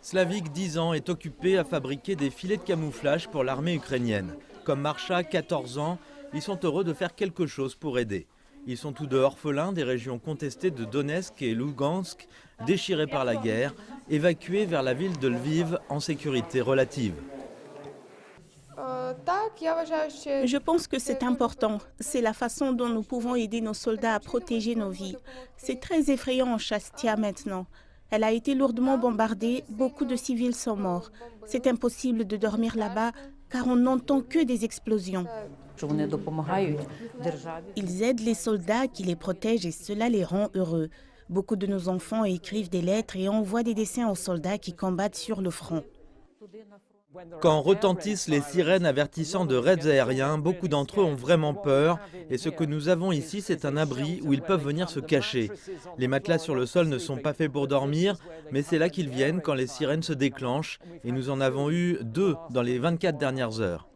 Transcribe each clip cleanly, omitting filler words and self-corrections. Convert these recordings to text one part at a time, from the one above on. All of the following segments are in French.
Slavik, 10 ans, est occupé à fabriquer des filets de camouflage pour l'armée ukrainienne. Comme Marsha, 14 ans, ils sont heureux de faire quelque chose pour aider. Ils sont tous deux orphelins des régions contestées de Donetsk et Lugansk, déchirés par la guerre, évacués vers la ville de Lviv en sécurité relative. Je pense que c'est important. C'est la façon dont nous pouvons aider nos soldats à protéger nos vies. C'est très effrayant en Chastia maintenant. Elle a été lourdement bombardée, beaucoup de civils sont morts. C'est impossible de dormir là-bas car on n'entend que des explosions. Ils aident les soldats qui les protègent et cela les rend heureux. Beaucoup de nos enfants écrivent des lettres et envoient des dessins aux soldats qui combattent sur le front. Quand retentissent les sirènes avertissant de raids aériens, beaucoup d'entre eux ont vraiment peur. Et ce que nous avons ici, c'est un abri où ils peuvent venir se cacher. Les matelas sur le sol ne sont pas faits pour dormir, mais c'est là qu'ils viennent quand les sirènes se déclenchent. Et nous en avons eu 2 dans les 24 dernières heures.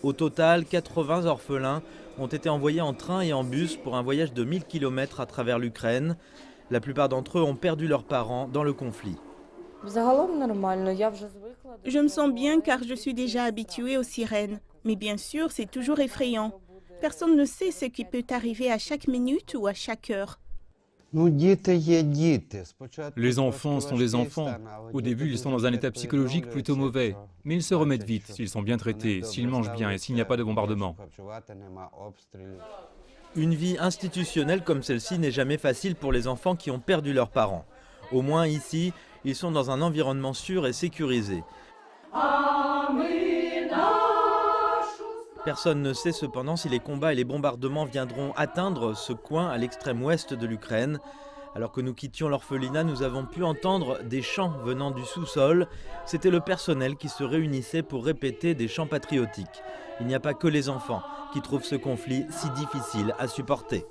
Au total, 80 orphelins ont été envoyés en train et en bus pour un voyage de 1000 km à travers l'Ukraine. La plupart d'entre eux ont perdu leurs parents dans le conflit. Je me sens bien car je suis déjà habituée aux sirènes. Mais bien sûr, c'est toujours effrayant. Personne ne sait ce qui peut arriver à chaque minute ou à chaque heure. Les enfants sont des enfants. Au début, ils sont dans un état psychologique plutôt mauvais. Mais ils se remettent vite s'ils sont bien traités, s'ils mangent bien et s'il n'y a pas de bombardement. Une vie institutionnelle comme celle-ci n'est jamais facile pour les enfants qui ont perdu leurs parents. Au moins ici, ils sont dans un environnement sûr et sécurisé. Personne ne sait cependant si les combats et les bombardements viendront atteindre ce coin à l'extrême ouest de l'Ukraine. Alors que nous quittions l'orphelinat, nous avons pu entendre des chants venant du sous-sol. C'était le personnel qui se réunissait pour répéter des chants patriotiques. Il n'y a pas que les enfants qui trouvent ce conflit si difficile à supporter.